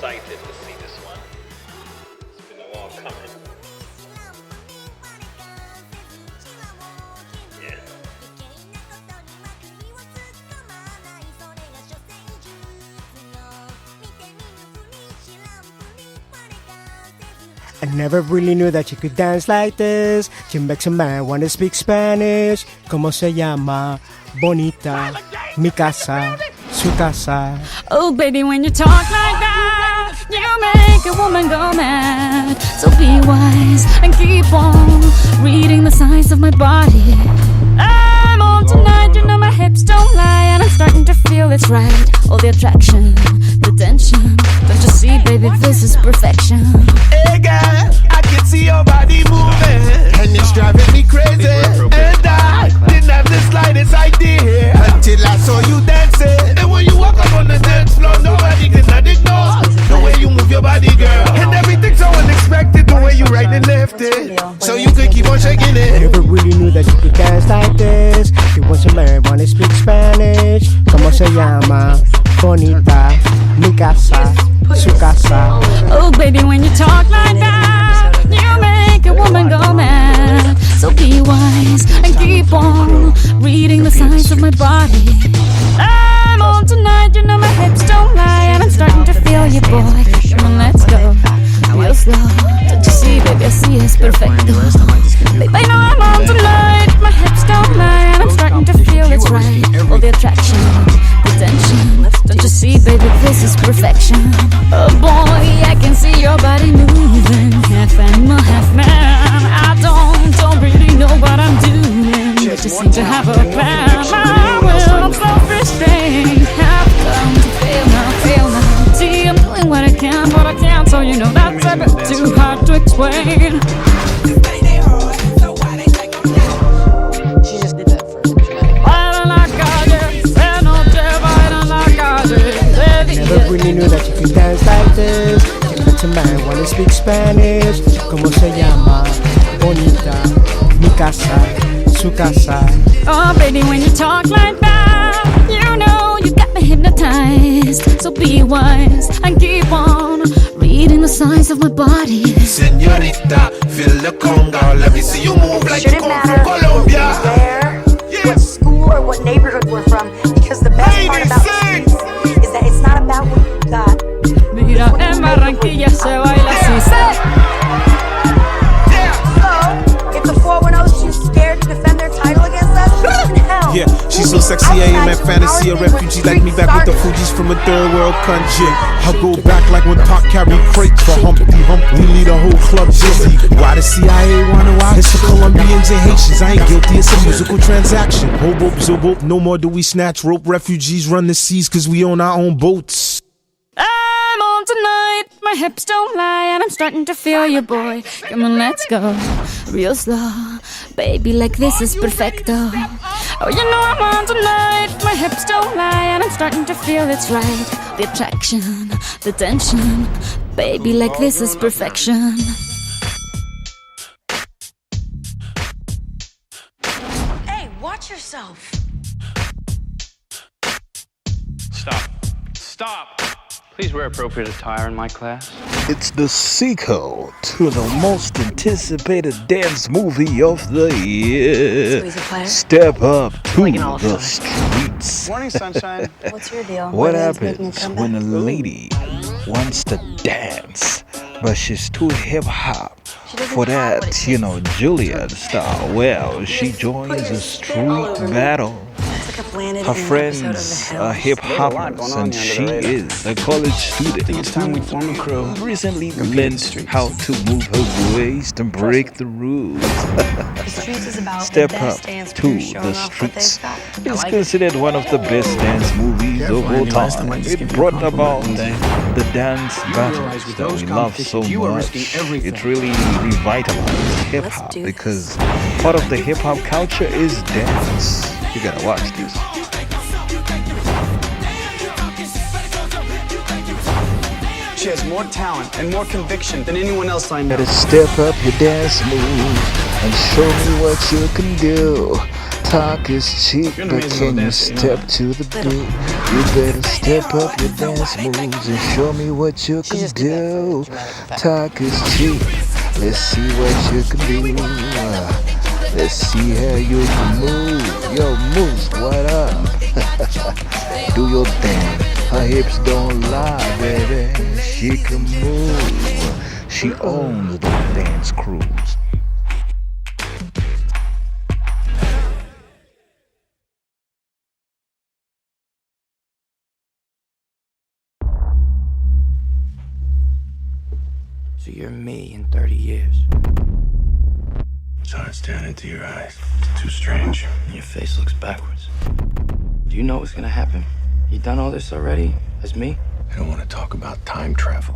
excited to see this one. It's been a while coming. Yeah. I never really knew that you could dance like this. She makes a man wanna speak Spanish. ¿Cómo se llama? Bonita. Mi casa. Su casa. Oh, baby, when you talk like that, you make a woman go mad. So be wise and keep on reading the signs of my body. I'm on tonight, you know my hips don't lie, and I'm starting to feel it's right. All the attraction, the tension. Don't you see, baby, this is perfection. Hey girl, I can see your body moving, and it's driving me crazy. And I didn't have the slightest idea until I saw you dancing. And when you walk up on the dance floor, nobody can ignore the way you move your body, girl. And everything's so unexpected, the way you right and left it, so you could keep on shaking I it. never really knew that you could dance like this. She wants a man wanna speak Spanish. ¿Cómo se llama? Bonita. Mi casa. Su casa. Oh, baby, when you talk like that, you make a woman go mad. So be wise and keep on reading the signs of my body. I'm on tonight, you know my hips don't lie, and I'm starting to feel you, boy. Come on, let's go real slow. Don't you see, baby, I see it's perfecto. Babe, I know I'm on tonight, my hips don't lie, and I'm starting to feel it's right. All the attraction, the tension. Don't you see, baby, this is perfection. Oh boy, I can see your body moving, half animal, half man. I don't really know what I'm doing, but you seem to have a plan. My will, I'm self-restrained, have come to fail now. See, I'm doing what I can, so you know that's a bit too hard to explain. She just did that first. Never really knew that you could dance like this. She makes a man wanna speak Spanish. ¿Cómo se llama? Bonita. Mi casa. Su casa. Oh, baby, when you talk like that, you know you got me hypnotized. So be wise and keep on reading the signs of my body. Señorita, feel the conga. Let me see you move like you come from Colombia. What school or what neighborhood we're from, because the best part about this is that it's not about what you got. Mira, en Barranquilla se baila así. So, if the 410's too scared to defend their title against us, in hell. Yeah, she's so sexy, I am at fantasy. A refugee like me back with the Fugees from a third world country. I'll go back like when Pac carried crates for Humpty Hump. We lead a whole club dizzy. Why the CIA wanna watch? It's for Colombians and Haitians. I ain't guilty, it's a musical transaction. Hobo, zobo, no more do we snatch rope. Refugees run the seas cause we own our own boats. I'm on tonight, my hips don't lie, and I'm starting to feel you, boy. Come on, let's go real slow. Baby, like this is perfecto. Oh, you know I'm on tonight, my hips don't lie, and I'm starting to feel it's right. The attraction, the tension. Baby, like this is perfection. Hey, watch yourself. Stop. Please wear appropriate attire in my class. It's the sequel to the most anticipated dance movie of the year. So he's a player? Step Up to Like an all the star. Streets. Morning, sunshine. What's your deal? What Why is making a happens comeback? when a lady wants to dance, but she's too hip hop She doesn't for have what it that, you know, Juliet style? Well, she joins a street battle. It's like I've landed Her in an friends episode of The are Hills. hip There's a lot hoppers, going on and here she under the radar. is a college student It's time we form a crew. who recently Compete in the learned streets. how to move her waist and break the rules. The Streets is about Step the Up best dance to crew the showing off what they've Streets got. is considered one of the best dance movies of all time. It brought about the dance battles that we love so much. It really revitalized hip hop do because part of the hip hop culture is dance. You gotta watch this. She has more talent and more conviction than anyone else I know. Gotta step up your dance move and show me what you can do. Talk is cheap, but can you step to the beat? You better step up your dance moves and show me what you can do. Talk is cheap, let's see what you can do. Let's see how you can move. Yo, moves, what up? Do your thing. Her hips don't lie, baby. She can move. She owns the dance crews. So you're me in 30 years. It's hard staring into your eyes. It's too strange. Your face looks backwards. Do you know what's gonna happen? You done all this already? As me? I don't want to talk about time travel.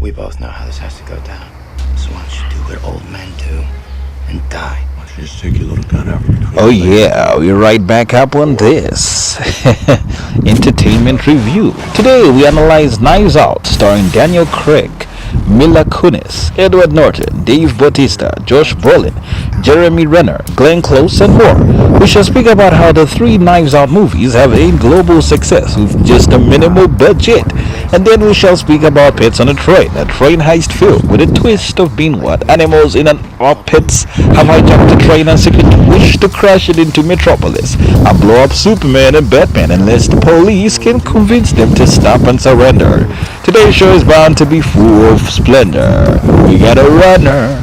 We both know how this has to go down. So why don't you do what old men do and die? Why don't you just stick your little gun out between Oh your legs? yeah, we're right back up on this entertainment review. Today we analyze Knives Out, starring Daniel Craig, Mila Kunis, Edward Norton, Dave Bautista, Josh Brolin, Jeremy Renner, Glenn Close, and more. We shall speak about how the three Knives Out movies have a global success with just a minimal budget. And then we shall speak about Pets on a train heist film with a twist of being what? Animals in an pits have hijacked a train and secretly wish to crash it into Metropolis and blow up Superman and Batman unless the police can convince them to stop and surrender. Today's show is bound to be full of splendor. We got a runner.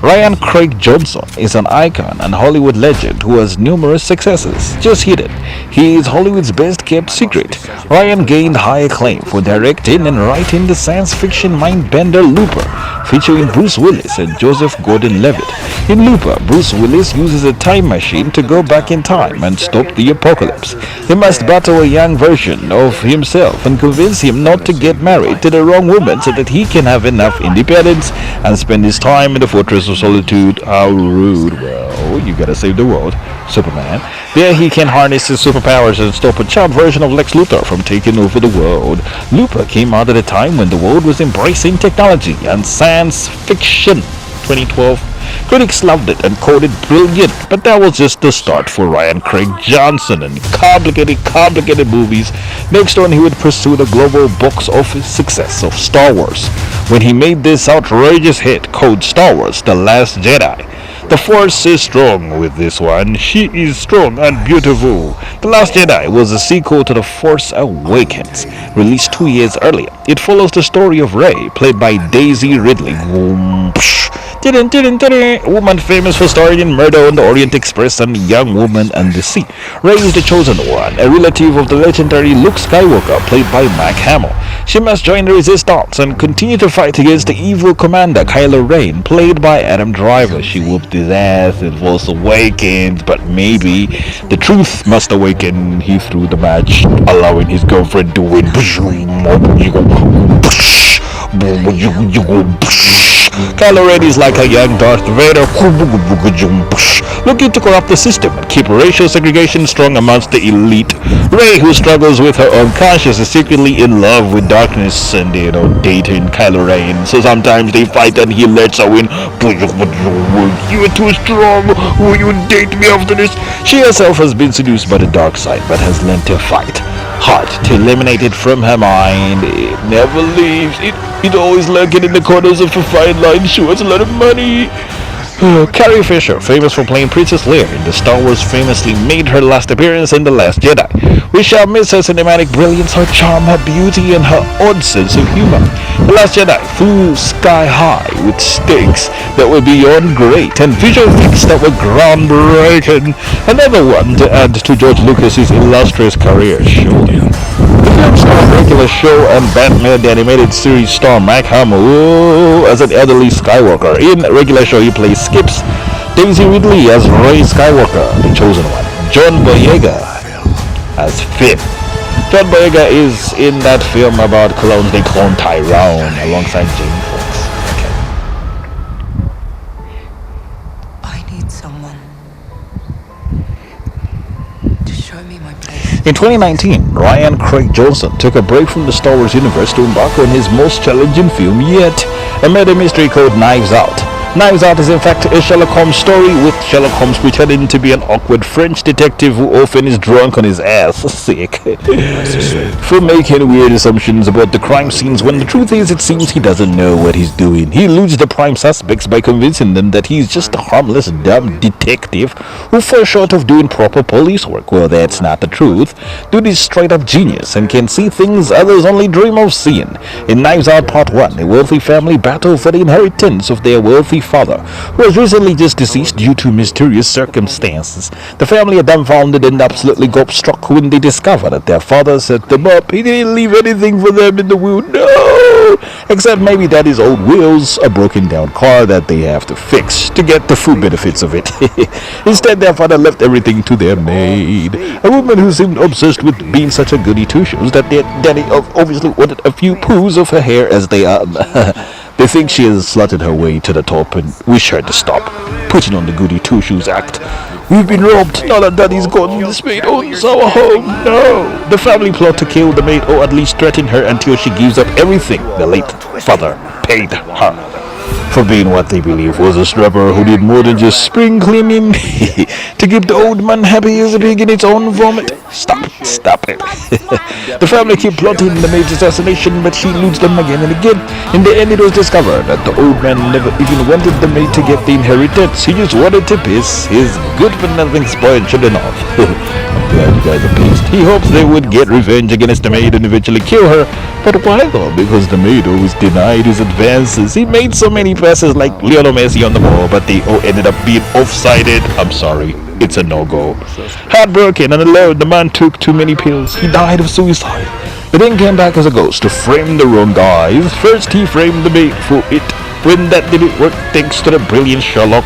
Ryan Craig Johnson is an icon and Hollywood legend who has numerous successes. Just hidden, he is Hollywood's best kept secret. Ryan gained high acclaim for directing and writing the science fiction mindbender Looper, featuring Bruce Willis and Joseph Gordon-Levitt. In Looper, Bruce Willis uses a time machine to go back in time and stop the apocalypse. He must battle a young version of himself and convince him not to get married to the wrong woman so that he can have enough independence and spend his time in the Fortress of Solitude. How rude. Well, you gotta save the world, Superman. There he can harness his superpowers and stop a child version of Lex Luthor from taking over the world. Looper came out at a time when the world was embracing technology and science fiction. 2012. Critics loved it and called it brilliant, but that was just the start for Ryan Craig Johnson and complicated movies. Next on, he would pursue the global box office success of Star Wars when he made this outrageous hit called Star Wars: The Last Jedi. The Force is strong with this one. She is strong and beautiful. The Last Jedi was a sequel to The Force Awakens, released 2 years earlier. It follows the story of Rey, played by Daisy Ridley. Woman famous for starring in Murder on the Orient Express and Young Woman and the Sea. Rey is the chosen one, a relative of the legendary Luke Skywalker, played by Mark Hamill. She must join the resistance and continue to fight against the evil commander Kylo Ren, played by Adam Driver. She whooped his ass in Force Awakens, but maybe the truth must awaken. He threw the match, allowing his girlfriend to win. Kylo Ren is like a young Darth Vader, looking to corrupt the system and keep racial segregation strong amongst the elite. Rey, who struggles with her own conscience, is secretly in love with darkness and, dating Kylo Ren. So sometimes they fight and he lets her win. You are too strong. Will you date me after this? She herself has been seduced by the dark side, but has learned to fight hard to eliminate it from her mind. It never leaves. It always lurking in the corners of her fine line. She wants a lot of money. Carrie Fisher, famous for playing Princess Leia in the Star Wars, famously made her last appearance in The Last Jedi. We shall miss her cinematic brilliance, her charm, her beauty, and her odd sense of humor. The Last Jedi flew sky high with stakes that were beyond great and visual effects that were groundbreaking. Another one to add to George Lucas's illustrious career, surely. The film starred regular show and Batman the Animated Series star Mark Hamill as an elderly Skywalker. In regular show, he plays Skips. Daisy Ridley as Rey Skywalker, the chosen one. John Boyega as Finn. John Boyega is in that film about clones. They clone Tyrone alongside Jane Fox. I need someone to show me my place. In 2019, Ryan Craig Johnson took a break from the Star Wars universe to embark on his most challenging film yet, a murder mystery called Knives Out. Knives Out is in fact a Sherlock Holmes story, with Sherlock Holmes pretending to be an awkward French detective who often is drunk on his ass sick for making weird assumptions about the crime scenes when the truth is it seems he doesn't know what he's doing. He eludes the prime suspects by convincing them that he's just a harmless dumb detective who falls short of doing proper police work. Well, that's not the truth. Dude is straight up genius and can see things others only dream of seeing. In Knives Out Part 1, a wealthy family battle for the inheritance of their wealthy father, who was recently just deceased due to mysterious circumstances. The family are dumbfounded and absolutely gobstruck when they discover that their father set them up. He didn't leave anything for them in the will, no! Except maybe that his old wheels, a broken down car that they have to fix to get the full benefits of it. Instead, their father left everything to their maid, a woman who seemed obsessed with being such a goody two-shoes that their daddy obviously wanted a few poos of her hair as they They think she has slutted her way to the top and wish her to stop putting on the goody two-shoes act. We've been robbed, now that daddy's gone, this maid owns our home, no! The family plot to kill the maid, or at least threaten her until she gives up everything the late father paid her for being what they believe was a strapper who did more than just spring cleaning to keep the old man happy as a pig in its own vomit. Stop it. The family keep plotting the maid's assassination, but she eludes them again and again. In the end, it was discovered that the old man never even wanted the maid to get the inheritance. He just wanted to piss his good-for-nothing spoiled children off. I'm glad you guys are pissed. He hopes they would get revenge against the maid and eventually kill her. But why though? Because the maid always denied his advances. He made so many passes like Lionel Messi on the ball, but they all ended up being offsided. I'm sorry, it's a no-go. Heartbroken and alone, the man took too many pills. He died of suicide, but then came back as a ghost to frame the wrong guys. First he framed the maid for it. When that didn't work, thanks to the brilliant Sherlock,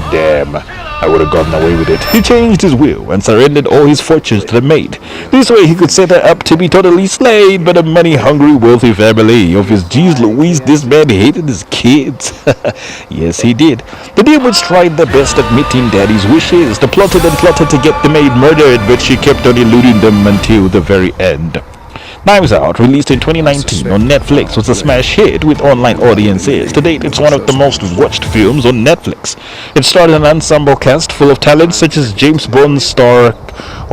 damn, I would have gotten away with it. He changed his will and surrendered all his fortunes to the maid. This way he could set her up to be totally slayed by the money-hungry, wealthy family of his Jeez Louise. This man hated his kids. Yes, he did. The demons tried their best at meeting daddy's wishes. They plotted and plotted to get the maid murdered, but she kept on eluding them until the very end. Knives Out, released in 2019 on Netflix, was a smash hit with online audiences. To date, it's one of the most watched films on Netflix. It starred an ensemble cast full of talents such as James Bond star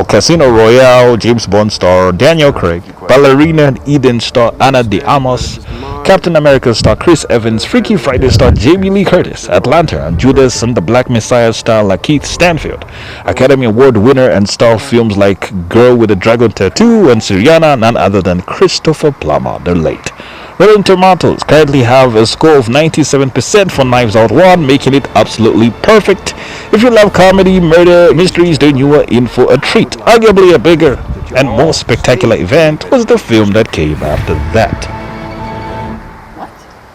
Casino Royale, James Bond star Daniel Craig, Ballerina Eden star Ana de Armas, Captain America star Chris Evans, Freaky Friday star Jamie Lee Curtis, Atlanta and Judas and the Black Messiah star Lakeith Stanfield, Academy Award winner and star of films like Girl with a Dragon Tattoo and Syriana, none other than Christopher Plummer, the late. Rotten Tomatoes currently have a score of 97% for Knives Out 1, making it absolutely perfect. If you love comedy, murder, mysteries, then you are in for a treat. Arguably a bigger and more spectacular event was the film that came after that.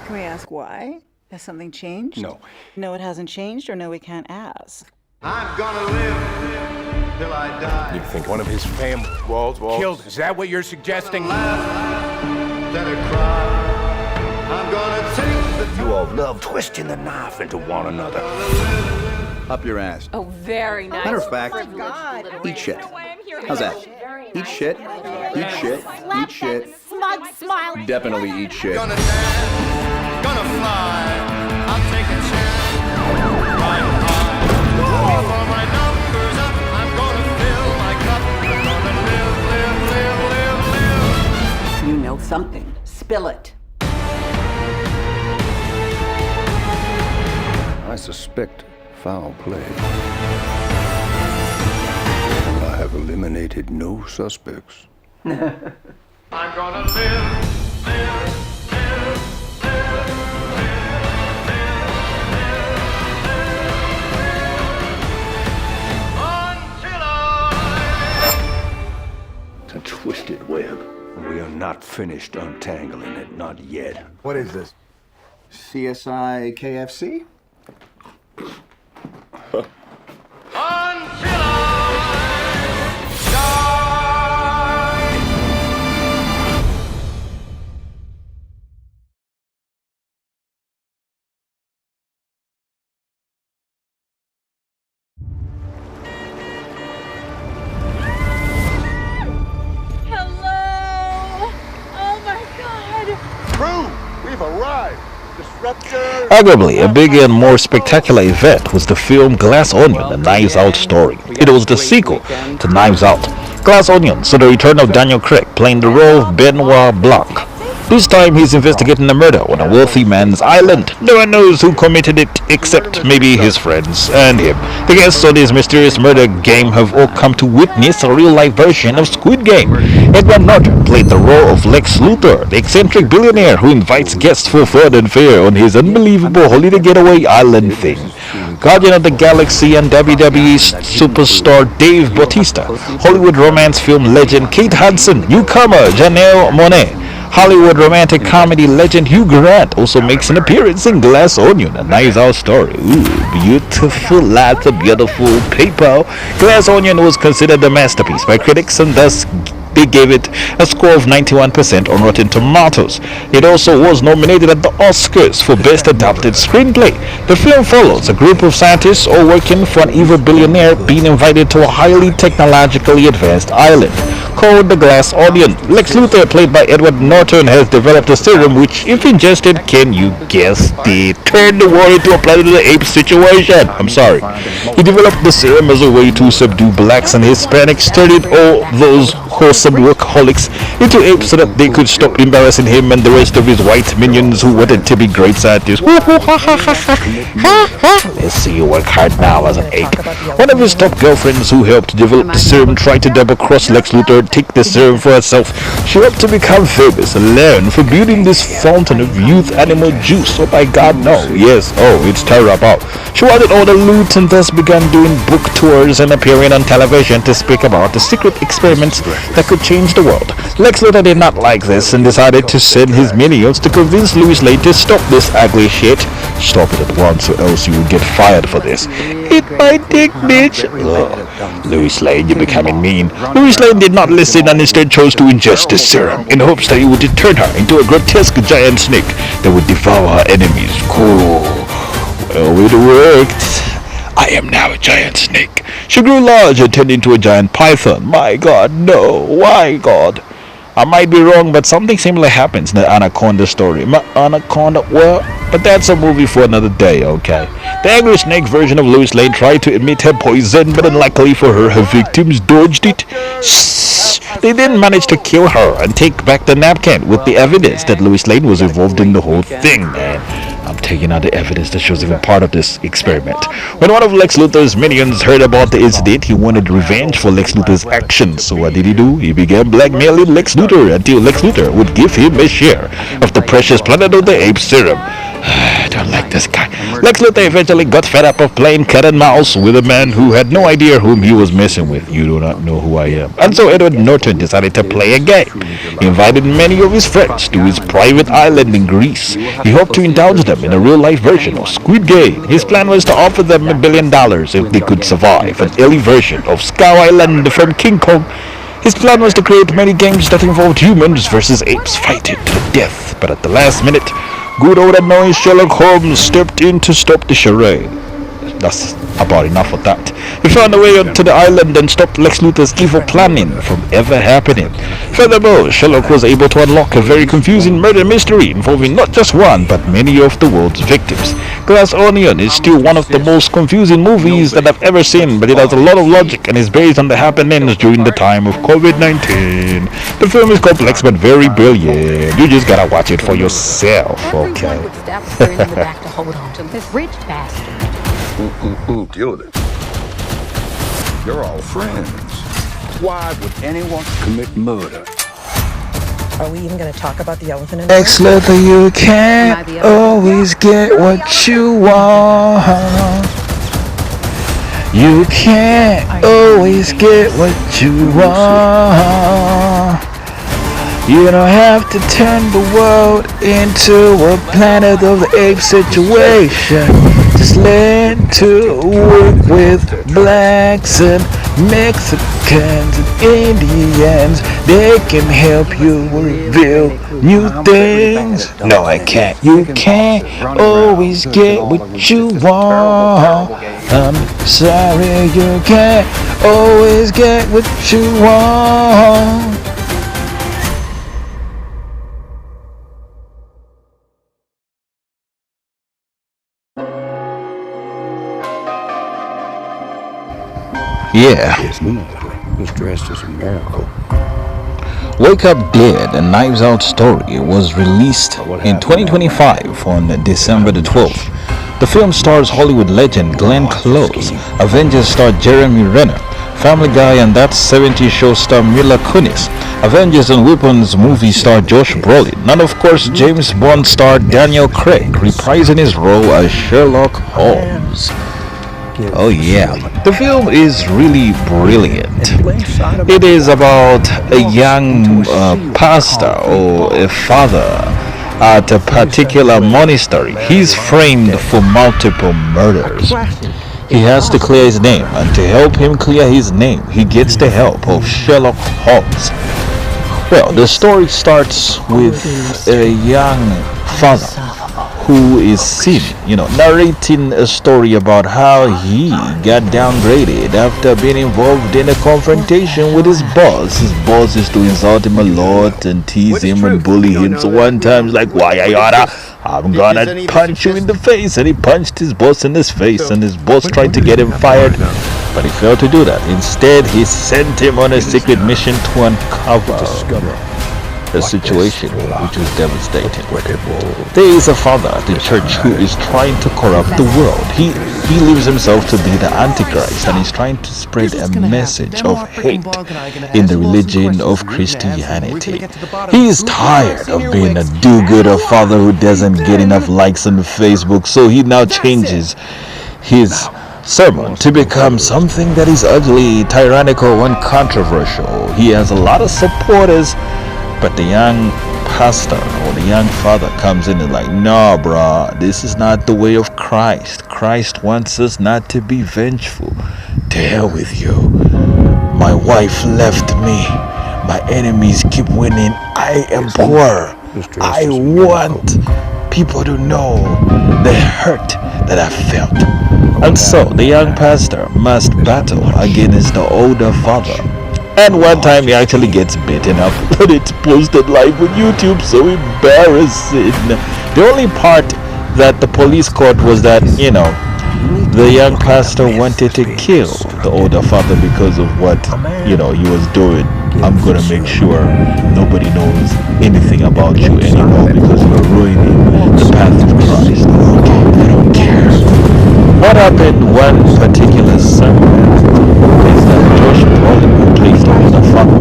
Can we ask why? Has something changed? No. No, it hasn't changed, or no, we can't ask. I'm gonna live till I die. You think one of his family killed? Is that what you're suggesting? Then I cry. I'm gonna take the You all love twisting the knife into one another. Up your ass. Oh, very nice. Matter of fact, eat shit. How's that? Eat shit. Eat shit. Eat shit. Smug smile. Definitely eat shit. Gonna dance, gonna fly. I'll take a chance. Right high. Before my numbers up, I'm gonna fill my cup. I'm gonna live. You know something. Spill it. I suspect foul play. I have eliminated no suspects. I'm gonna live. It's a twisted web. We are not finished untangling it, not yet. What is this? CSI KFC? Hello! Oh my god! Crew, we've arrived. Arguably, a bigger and more spectacular event was the film Glass Onion, a Knives Out story. It was the sequel to Knives Out. Glass Onion saw the return of Daniel Craig playing the role of Benoit Blanc. This time he's investigating a murder on a wealthy man's island. No one knows who committed it except maybe his friends and him. The guests on this mysterious murder game have all come to witness a real-life version of Squid Game. Edward Norton played the role of Lex Luthor, the eccentric billionaire who invites guests for fun and fare on his unbelievable holiday getaway island thing. Guardian of the Galaxy and WWE superstar Dave Bautista, Hollywood romance film legend Kate Hudson, newcomer Janelle Monáe, Hollywood romantic comedy legend Hugh Grant also makes an appearance in Glass Onion, a Knives Out story. Ooh, beautiful, lots of beautiful people. Glass Onion was considered a masterpiece by critics and thus they gave it a score of 91% on Rotten Tomatoes. It also was nominated at the Oscars for Best Adapted Screenplay. The film follows a group of scientists all working for an evil billionaire being invited to a highly technologically advanced island called the Glass Onion. Lex Luthor, played by Edward Norton, has developed a serum which, if ingested, can you guess it, turn the world into a Planet of the Apes situation. I'm sorry. He developed the serum as a way to subdue blacks and Hispanics, turning all those wholesome workaholics into apes so that they could stop embarrassing him and the rest of his white minions who wanted to be great scientists. Let's see you work hard now as an ape. One of his top girlfriends who helped develop the serum tried to double-cross Lex Luthor and take the serum for herself. She hoped to become famous and learn for building this fountain of youth animal juice. Oh my god, no. Yes, oh, it's terrible. She wanted all the loot and thus began doing book tours and appearing on television to speak about the secret experiments that could change the world. Lex Luthor did not like this and decided to send his minions to convince Lois Lane to stop this ugly shit. Stop it at once or else you will get fired for this. Eat my dick, bitch. Ugh. Lois Lane, you're becoming mean. Lois Lane did not listen and instead chose to ingest this serum in hopes that it would turn her into a grotesque giant snake that would devour her enemies. Cool. Well, it worked. I am now a giant snake. She grew large and turned into a giant python. My god, no. Why, god? I might be wrong, but something similar happens in the Anaconda story. Anaconda, well, but that's a movie for another day, okay? The angry snake version of Lois Lane tried to emit her poison, but unluckily for her, her victims dodged it. They then managed to kill her and take back the napkin with the evidence that Lois Lane was involved in the whole thing, man. I'm taking out the evidence that shows even part of this experiment. When one of Lex Luthor's minions heard about the incident, he wanted revenge for Lex Luthor's actions. So what did he do? He began blackmailing Lex Luthor until Lex Luthor would give him a share of the precious Planet of the Apes serum. I don't like this guy. Lex Luthor eventually got fed up of playing cat and mouse with a man who had no idea whom he was messing with. You do not know who I am. And so Edward Norton decided to play a game. He invited many of his friends to his private island in Greece. He hoped to indulge them in a real-life version of Squid Game. His plan was to offer them $1 billion if they could survive an early version of Skull Island from King Kong. His plan was to create many games that involved humans versus apes fighting to the death. But at the last minute, good old annoying Sherlock Holmes stepped in to stop the charade. That's about enough of that. He found a way onto the island and stopped Lex Luthor's evil planning from ever happening. Furthermore, Sherlock was able to unlock a very confusing murder mystery involving not just one, but many of the world's victims. Glass Onion is still one of the most confusing movies that I've ever seen, but it has a lot of logic and is based on the happenings during the time of COVID-19. The film is complex but very brilliant. You just gotta watch it for yourself, okay? Deal with it. You're all friends. Why would anyone commit murder? Are we even going to talk about the elephant in the room? Lex Luthor, you can't always get what you want. You can't always get what you want. You don't have to turn the world into a Planet of the Apes situation. Just learn to work with blacks and Mexicans and Indians. They can help you reveal new things. No, I can't. You can't always get what you want. I'm sorry, you can't always get what you want. Yeah. His mother was dressed as a miracle. Wake Up Dead, a Knives Out story, was released in 2025 on December the 12th. The film stars Hollywood legend Glenn Close, Avengers star Jeremy Renner, Family Guy and That 70s Show star Mila Kunis, Avengers and Weapons movie star Josh Brolin, and of course James Bond star Daniel Craig, reprising his role as Sherlock Holmes. Oh yeah, the film is really brilliant. It is about a young pastor or a father at a particular monastery. He's framed for multiple murders. He has to clear his name, and to help him clear his name, he gets the help of Sherlock Holmes. Well, the story starts with a young father who is seen, narrating a story about how he got downgraded after being involved in a confrontation with his boss. His boss is to insult him a lot and tease him and bully him. So one time he's like, "Why, I'm gonna punch you in the face." And he punched his boss in his face, and his boss tried to get him fired, but he failed to do that. Instead, he sent him on a secret mission to uncover the situation, which was devastating. There is a father at the church who is trying to corrupt the world. He believes himself to be the Antichrist, and he's trying to spread a message of hate in the religion of Christianity. He is tired of being a do-gooder father who doesn't get enough likes on Facebook, so he now changes his sermon to become something that is ugly, tyrannical, and controversial. He has a lot of supporters, but the young pastor or the young father comes in and like, "No, bruh, this is not the way of Christ. Christ wants us not to be vengeful. To hell with you. My wife left me. My enemies keep winning. I am poor. I want people to know the hurt that I felt." And so the young pastor must battle against the older father. And one time he actually gets beaten up, but it's posted live on YouTube, so embarrassing. The only part that the police caught was that, the young pastor wanted to kill the older father because of what, he was doing. "I'm gonna make sure nobody knows anything about you anymore because you're ruining the path of Christ." Okay, I don't care. What happened one particular sermon is that Josh Brolin, who plays the older father,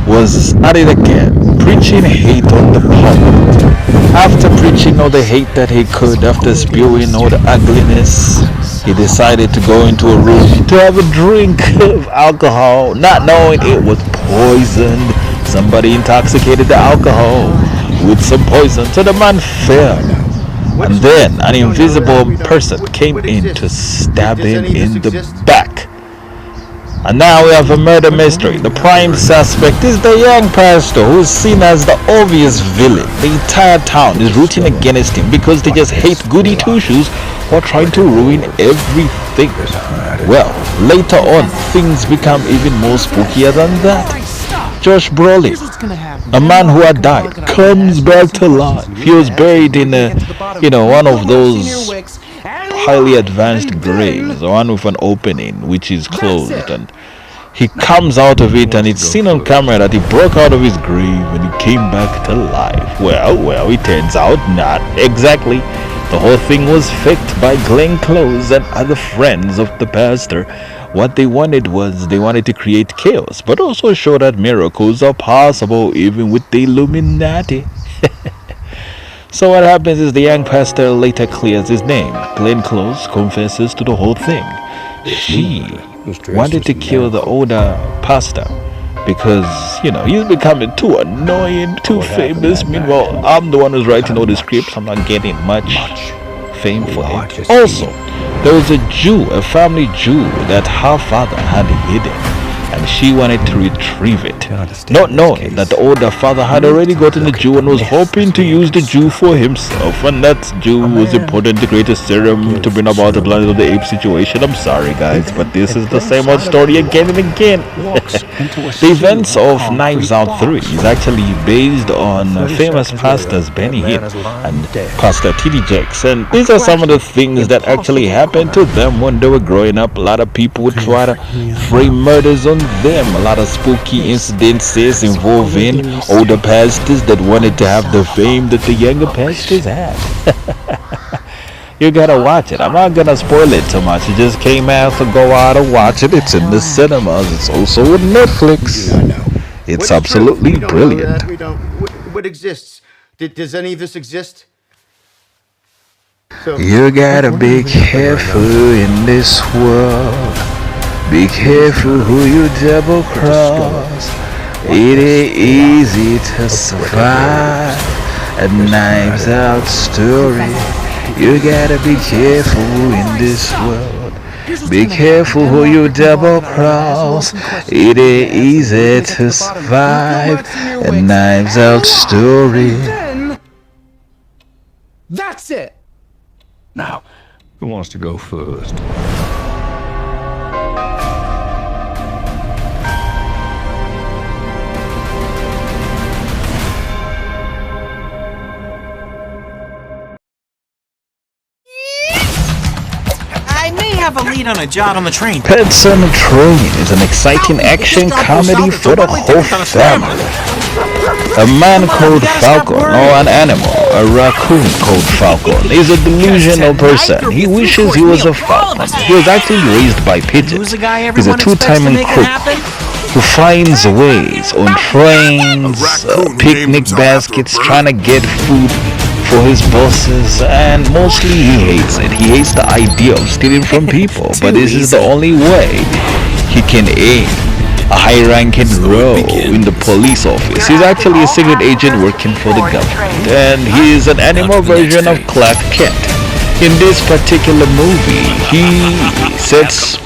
was at it again, preaching hate on the public. After preaching all the hate that he could, after spewing all the ugliness, he decided to go into a room to have a drink of alcohol, not knowing it was poisoned. Somebody intoxicated the alcohol with some poison, so the man fell. And then an invisible person came in to stab him in the back. And now we have a murder mystery. The prime suspect is the young pastor who is seen as the obvious villain. The entire town is rooting against him because they just hate goody two-shoes who are trying to ruin everything. Well, later on, things become even more spookier than that. Josh Brolin, a man who had died, comes back to life. He was buried in one of those highly advanced graves, one with an opening which is closed, and he comes out of it, and it's seen on camera that he broke out of his grave and he came back to life. Well, it turns out not exactly. The whole thing was faked by Glenn Close and other friends of the pastor. What they wanted was they wanted to create chaos, but also show that miracles are possible even with the Illuminati. So what happens is the young pastor later clears his name. Glenn Close confesses to the whole thing. She wanted to kill the older pastor because, he's becoming too annoying, too famous. Meanwhile, I'm the one who's writing all the scripts. I'm not getting much fame for it. Also, there was a Jew, a family Jew, that her father had hidden. and she wanted to retrieve it, not knowing that the older father had already gotten the Jew and was hoping to use the Jew for himself, and that Jew was important to create a serum to bring about the Planet of the Apes situation. I'm sorry guys, but this is the same old story again and again. The events of Knives Out 3 is actually based on famous pastors Benny Hinn and Pastor T.D. Jakes, and these are some of the things that actually happened to them when they were growing up. A lot of people would try to frame murders on them. A lot of spooky incidences involving older pastors that wanted to have the fame that the younger pastors had. You gotta watch it. I'm not gonna spoil it too much. It just came out, so go out and watch it. It's in the cinemas. It's also on Netflix. It's absolutely brilliant. We don't. What exists? Does any of this exist? So, you gotta be careful in this world. Be careful who you double cross. It ain't easy to survive a Knives Out story. You gotta be careful in this world. Be careful who you double cross. It ain't easy to survive a Knives Out story. That's it. Now, who wants to go first? I may have a lead on a job on the train. Pets on a Train is an exciting action comedy for the whole family. A man called Falcon, or an animal, a raccoon called Falcon, is a delusional person. He wishes he was a falcon. He was actually raised by pigeons. He's a two-timing crook who finds ways on trains, picnic baskets, trying to get food for his bosses, and mostly he hates it. He hates the idea of stealing from people, but this is the only way he can aim a high-ranking role in the police office. He's actually a secret agent working for the government, and he is an animal version of Clark Kent. In this particular movie, he sets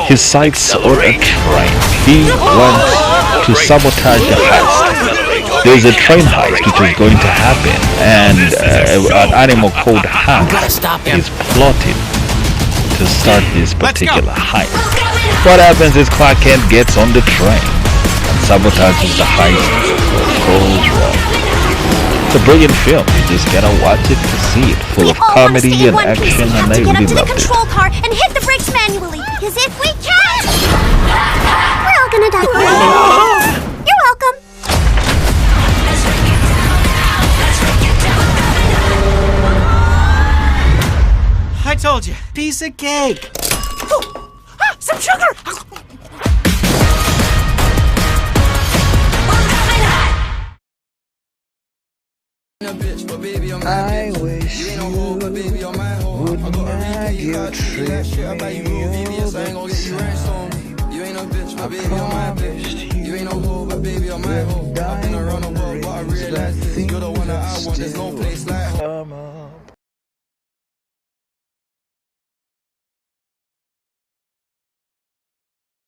his sights on a train. He wants to sabotage the heist. There's a train heist which is going to happen, and an animal called Hank is plotting to start this particular heist. What happens is Clark Kent gets on the train and sabotages the heist. Goes wrong. It's a brilliant film. You just gotta watch it to see it. Full of comedy and action, and I really loved it. Control car and hit the brakes manually, because if we can't, we're all gonna die. You're welcome. I told you, piece of cake. Some sugar. I wish you would not guilt trip me all the time. I promised you would die on the rails, but things still come up.